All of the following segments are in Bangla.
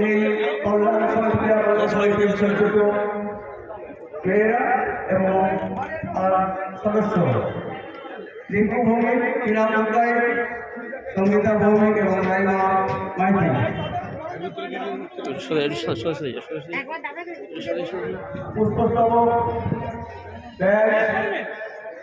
এই কল্যাণ সমিতি ছোট মেয়েরা এবং সদস্য রিঙ্কু ভৌমিক, টিনা মুদ্রাই, সঙ্গীতা ভৌমিক এবং রাইমা মাইতি। পুষ্পস্তবক, ব্যাগ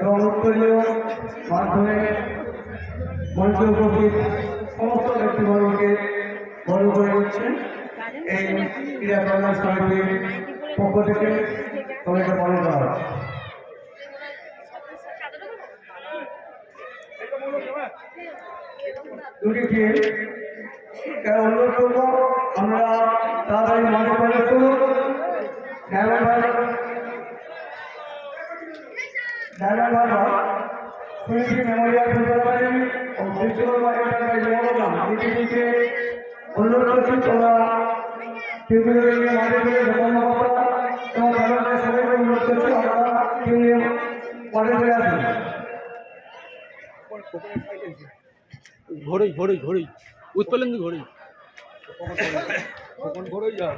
এবং উত্তরীয় মাধ্যমে মঞ্চে উপস্থিত সমস্ত ব্যক্তিবর্গকে বড় করে দিচ্ছেন এই ক্রীড়া কল্যাণ সমিতির পক্ষ থেকে সবাইকে পালন করা হয়। দুটি টিম অনুরোধ করবো আমরা তাড়াতাড়ি মনে করে করুন। সুনীতি মেমোরিয়াল ফুটবল ও বিশ্বকর্মা এন্টারপ্রাইজ মনোগ্রাম দুটিকে অনুরোধ করছি তোমরা টিমগুলোকে মাঠে করে জমানো করা এবং খেলোয়াড়দের সবাইকে অনুরোধ করছি আমরা টিম নিয়ে মাঠে করে আসুন। ঘড়ি ঘড়ি ঘড়ি উৎপলেন্দু ঘড়ি তখন ঘড়ই যা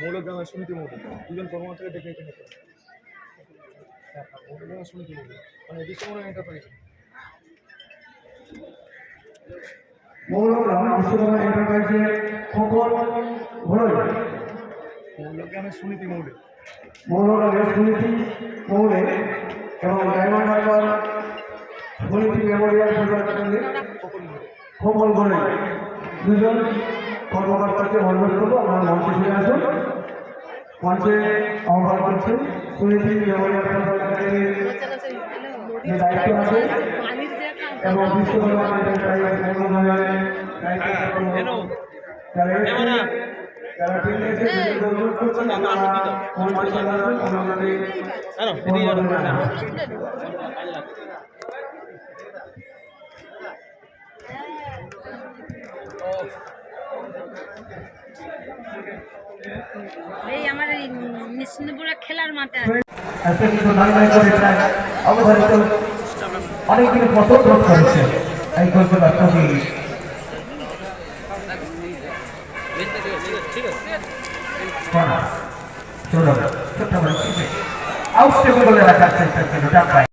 মৌলগ্রামের সমিতি মৌল দুজন কর্মকর্তাকে ডেকে এখানে মৌলগ্রামের সমিতি মৌল মানে বিশ্বকর্মা এন্টারপ্রাইজ মৌলগ্রাম বিশ্বকর্মা এন্টারপ্রাইজের খবর ঘড়ই মৌলগ্রামের সমিতি মৌল মৌলগ্রামের সমিতি মৌলে এবং ডায়মন্ড হারবার সমিতি মেমোরিয়াল ফুটবল খবর ঘড়ই দুজন কর্মকর্তাকে অনুরোধ করবো আপনার মঞ্চে ফিরে আসুন। মঞ্চে আহ্বান করছেন সুনীতি মেমোরিয়াল ফুটবল একাডেমির যে দায়িত্ব আছে এবং বিশ্বকর্মা এন্টারপ্রাইজ যারা টিম নিয়েছে অনুরোধ করছেন আপনারা মঞ্চে চলে আসুন। এই আমার মিশনপুরা খেলার মাঠে অবধারিত অনেকদিন পছন্দ করেছে এই কলকাতা কবি আউটস্টেবল বলে রাখার চেষ্টা ছিল ডাকায়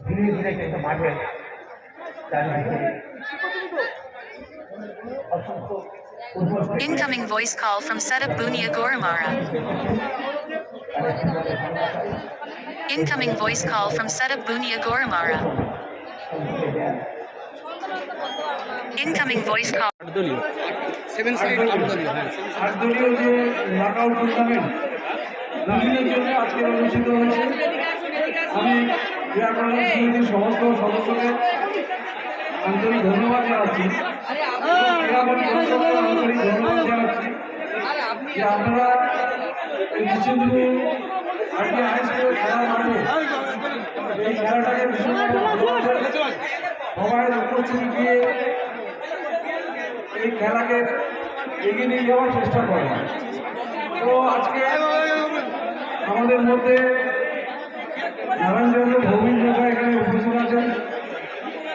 ধীরে ধীরে কিন্তু মাঠে Incoming voice call from Setup Bunia Goramara. Incoming voice call from Setup Bunia Goramara. Incoming voice call. Seven side আটদলীয় যে নকআউট টুর্নামেন্ট দুদিনের জন্য আজকে অনুষ্ঠিত হয়েছে। আমি ক্রীড়া কল্যাণ সমিতির সমস্ত সদস্যদের আন্তরিক ধন্যবাদ জানাচ্ছি। আন্তরিক ধন্যবাদ জানাচ্ছি যে আপনারা এই বিশ্বগুরু আজকে হাই স্কুলের খেলার মাঠে এই খেলাটাকে সবাই উপস্থিতি দিয়ে এই খেলাকে এগিয়ে নিয়ে যাওয়ার চেষ্টা করে। তো আজকে আমাদের মধ্যে নারায়ণচন্দ্র ভৌমিক নেতা এখানে উপস্থিত আছেন,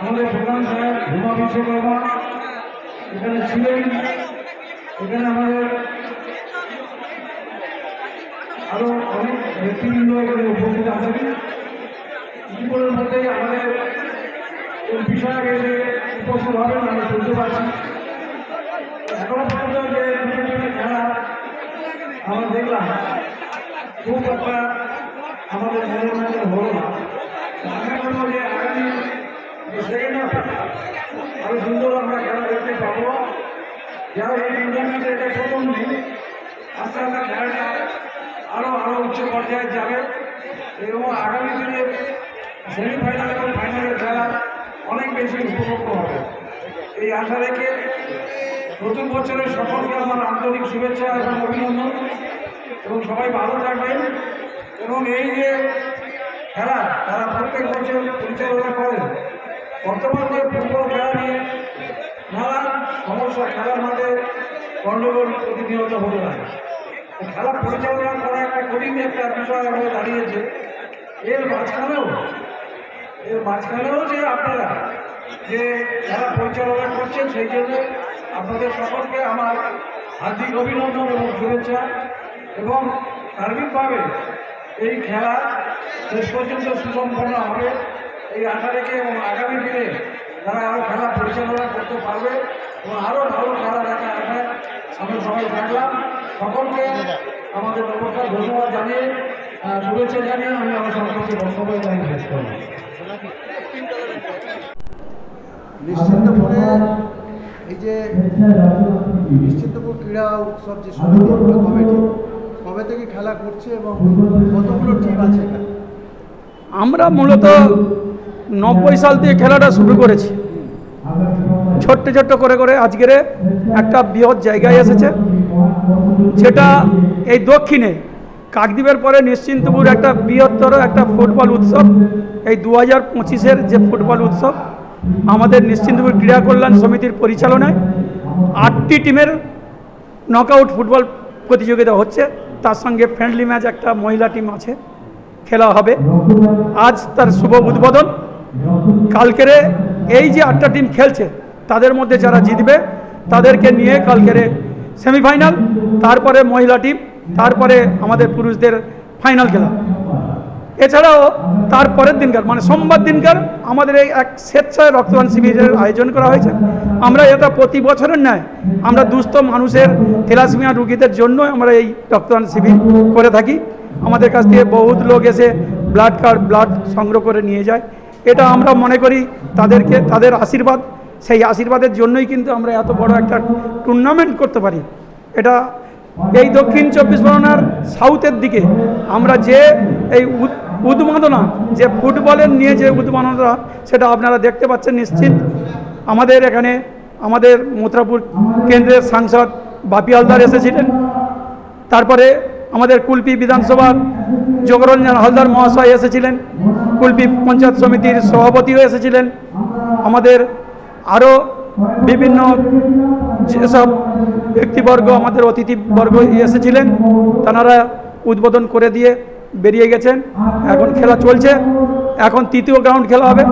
আমাদের প্রধান সাহেব ভীমা বিশ্বকর্মা এখানে ছিলেন, এখানে আমাদের আরো অনেক নেতৃবৃন্দ এখানে উপস্থিত আছেন। কিছুক্ষণের মধ্যেই আমাদের এমপি সাহেব এসে উপস্থিত হবেন আমরা শুনতে পাচ্ছি। এখনো পর্যন্ত যে দুটো টিমের খেলা আমরা দেখলাম খুব একটা আমাদের মনের মধ্যে হলো না। আশা করবো যে আগামী সেকেন্ড হাফে আরো সুন্দর আমরা খেলা দেখতে পাবো। যারা এই টুর্নামেন্টে এটা প্রথম দিন, আস্তে আস্তে খেলাটা আরো উচ্চ পর্যায়ে যাবে এবং আগামী দিনে সেমিফাইনাল এবং ফাইনালের খেলা অনেক বেশি উপভোগ্য হবে। এই আশা রেখে নতুন বছরের সকলকে আমার আন্তরিক শুভেচ্ছা এবং অভিনন্দন এবং সবাই ভালো থাকবেন। এবং এই যে খেলা তারা প্রত্যেক বছর পরিচালনা করেন বর্তমান যে ফুটবল খেলা নিয়ে নানান সমস্যা, খেলার মাঠে গণ্ডগোল প্রতিনিয়ত হতে থাকে। খেলা পরিচালনা করা একটা কঠিন একটা বিষয় হয়ে দাঁড়িয়েছে। এর মাঝখানেও যে আপনারা যে খেলা পরিচালনা করছেন, সেই জন্য আপনাদের সকলকে আমার হার্দিক অভিনন্দন এবং শুভেচ্ছা। এবং সার্বিকভাবে এই খেলা শেষ পর্যন্ত সুসম্পন্ন হবে এই আশা রেখে, এবং আগামী দিনে তারা আরও খেলা পরিচালনা করতে পারবে এবং আরও ভালো খেলা দেখা আশায় আমরা সবাই থাকলাম। সকলকে আমাদের নমস্কার, ধন্যবাদ জানিয়ে, শুভেচ্ছা জানিয়ে আমি আমার সকলকে বক্তব্য জানিয়ে শেষ করব। নিশ্চিন্তপুরে এই যে নিশ্চিন্তপুর ক্রীড়া উৎসব যে সমিতি কমিটি কবে থেকে খেলা করছে এবং কতগুলো টিম আছে এখানে? আমরা মূলত 90 সাল থেকে খেলাটা শুরু করেছি, ছোট্ট ছোট্ট করে করে আজকের একটা বৃহৎ জায়গায় এসেছে, যেটা এই দক্ষিণে কাকদ্বীপের পরে নিশ্চিন্তপুর একটা বৃহত্তর একটা ফুটবল উৎসব। এই 2025-এর যে ফুটবল উৎসব আমাদের নিশ্চিন্তপুর ক্রীড়া কল্যাণ সমিতির পরিচালনায় 8টি টিমের নকআউট ফুটবল প্রতিযোগিতা হচ্ছে। তার সঙ্গে ফ্রেন্ডলি ম্যাচ একটা মহিলা টিম আছে, খেলা হবে। আজ তার শুভ উদ্বোধন। কালকের এই যে 8টা টিম খেলছে তাদের মধ্যে যারা জিতবে তাদেরকে নিয়ে কালকের সেমিফাইনাল, তারপরে মহিলা টিম, তারপরে আমাদের পুরুষদের ফাইনাল খেলা। এছাড়াও তারপরের দিনকার মানে সোমবার দিনকার আমাদের এই এক স্বেচ্ছায় রক্তদান শিবিরের আয়োজন করা হয়েছে। আমরা এটা প্রতি বছরের ন্যায় আমরা দুস্থ মানুষের থ্যালাসেমিয়া রোগীদের জন্য আমরা এই রক্তদান শিবির করে থাকি। আমাদের কাছ থেকে বহুত লোক এসে ব্লাড সংগ্রহ করে নিয়ে যায়। এটা আমরা মনে করি তাদের আশীর্বাদ, সেই আশীর্বাদের জন্যই কিন্তু আমরা এত বড় একটা টুর্নামেন্ট করতে পারি। এটা এই দক্ষিণ 24 পরগনার সাউথের দিকে আমরা যে এই উন্মাদনা, যে ফুটবলের নিয়ে যে উন্মাদনা, সেটা আপনারা দেখতে পাচ্ছেন নিশ্চিত। আমাদের এখানে আমাদের মথুরাপুর কেন্দ্রের সাংসদ বাপি হালদার এসেছিলেন, তারপরে আমাদের কুলপি বিধানসভার যোগরঞ্জন হালদার মহাশয় এসেছিলেন, কুলপি পঞ্চায়েত সমিতির সভাপতিও এসেছিলেন, আমাদের আরও বিভিন্ন যেসব ব্যক্তিবর্গ আমাদের অতিথিবর্গ এসেছিলেন, তারা উদ্বোধন করে দিয়ে বেরিয়ে গেছেন। এখন খেলা চলছে, এখন তৃতীয় গ্রাউন্ড খেলা হবে।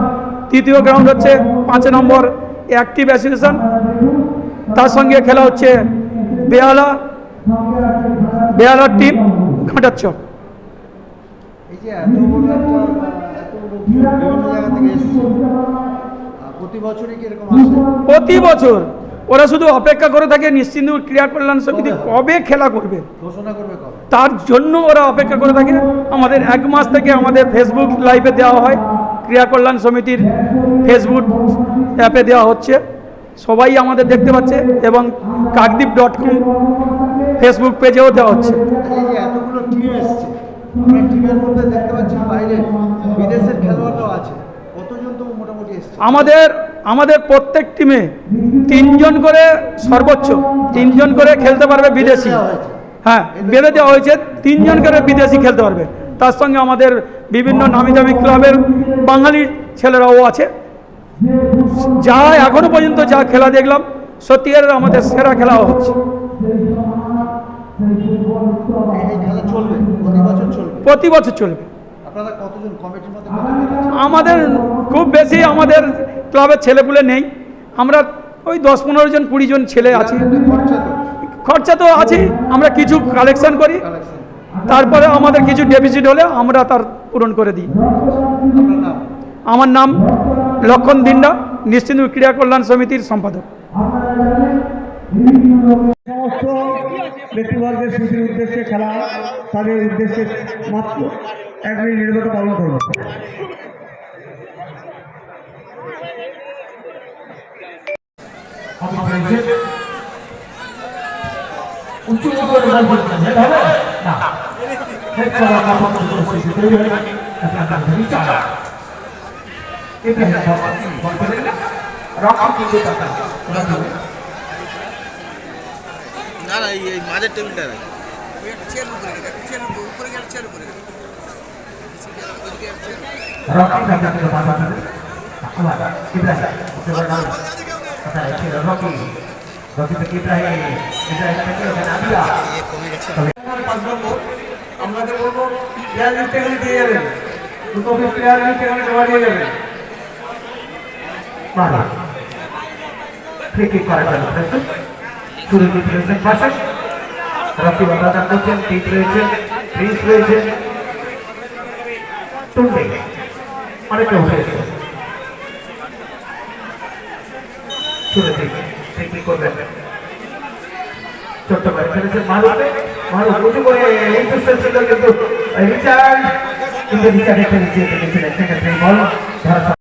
তৃতীয় গ্রাউন্ড হচ্ছে 5 নম্বর অ্যাক্টিভ অ্যাসোসিয়েশন, তার সঙ্গে খেলা হচ্ছে বেহালা টিম ঘাটারচক। এই যে এত বড় এত বিভিন্ন জায়গা থেকে এসেছে, প্রতি বছরই কি এরকম আসে? প্রতি বছর ওরা শুধু অপেক্ষা করে থাকে নিশ্চিন্তপুর ক্রীড়া কল্যাণ সমিতি কবে খেলা করবে, ঘোষণা করবে কবে, তার জন্য ওরা অপেক্ষা করে থাকে। আমাদের 1 মাস থেকে আমাদের ফেসবুক লাইভে দেওয়া হয়, ক্রীড়া কল্যাণ সমিতির ফেসবুক অ্যাপে দেওয়া হচ্ছে, সবাই আমাদের দেখতে পাচ্ছে, এবং কাকদ্বীপ.com ফেসবুক পেজেও দেওয়া হচ্ছে। এই যে এতগুলো টিম এসছে, আমরা টিমের মধ্যে দেখতে পাচ্ছি বাইরে বিদেশের খেলোয়াড়রাও আছে, কতজন তো মোটামুটি এসছে? আমাদের প্রত্যেক টিমে 3 জন করে, সর্বোচ্চ 3 জন করে খেলতে পারবে বিদেশি। হ্যাঁ, বেঁধে দেওয়া হয়েছে 3 জন করে বিদেশি খেলতে পারবে। তার সঙ্গে আমাদের বিভিন্ন নামি দামি ক্লাবের বাঙালি ছেলেরাও আছে। যা এখনো পর্যন্ত যা খেলা দেখলাম, সত্যিকারের আমাদের সেরা খেলাও হচ্ছে। এই খেলা চলবে প্রতি বছর চলবে? প্রতি বছর চলবে। আপনারা কতজন কমিটির মধ্যে কতজন আছেন? আমাদের খুব বেশি আমাদের ক্লাবের ছেলেপুলে নেই, আমরা ওই 10-15 জন 20 জন ছেলে আছি। খরচা তো আছে, আমরা কিছু কালেকশন করি, তারপরে আমাদের কিছু ডেফিসিট হলে আমরা তার পূরণ করে দিই। আপনার নাম? আমার নাম লক্ষণ দিন্ডা, নিশ্চিন্তপুর ক্রীড়া কল্যাণ সমিতির সম্পাদক। সমস্ত ব্যক্তিবর্গের স্মৃতির উদ্দেশ্যে খেলা, তাদের উদ্দেশ্যে মাত্র 1 মিনিট নিরবতা পালন করব। উচ্চ করে বল করতে হবে না, হেড করা কাপড় পরিস্থিতি তৈরি হয় আপনার বিচার এটা বল করে না রকম কিছু কথা না না, এই মাঝের টেবিলটা রাখ। রকম কথা আবার ইব্রাহিম সেবার নাম কথা ছিল রকি রকি থেকে ইব্রাহিম ইব্রাহিম থেকে নাবিয়া পাঁচ নম্বর আপনাকে বলবো প্লেয়ার লিস্ট এখানে দিয়ে যাবেন, দুটো প্লেয়ার লিস্ট এখানে জমা দিয়ে যাবেন। মারা ফ্রি কিক করার জন্য প্রস্তুত শুরু রয়েছেন পাশে রকি বাধা করছেন টিপ রয়েছেন প্রিন্স রয়েছেন টুন্ডে অনেকটা উঠে এসেছে শুরু থেকে ফ্রি কিক করবেন ছোট্ট করে ফেলেছেন মারুফে মারুফ উঁচু করে ইন্টারসেপ্ট ছিল কিন্তু রিচার্ড একটা নিচে গেছিলেন সেক্ষেত্রে বল ধরা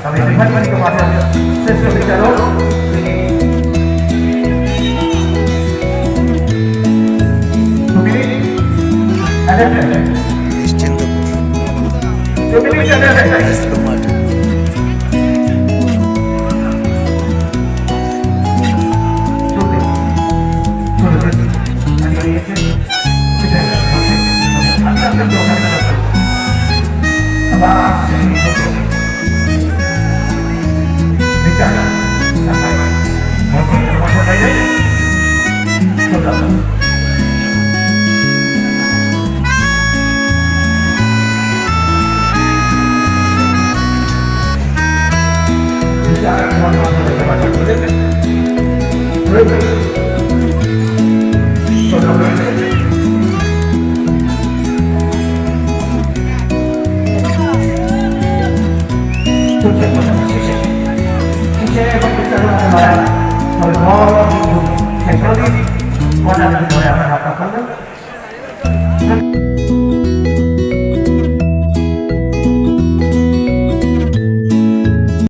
তবে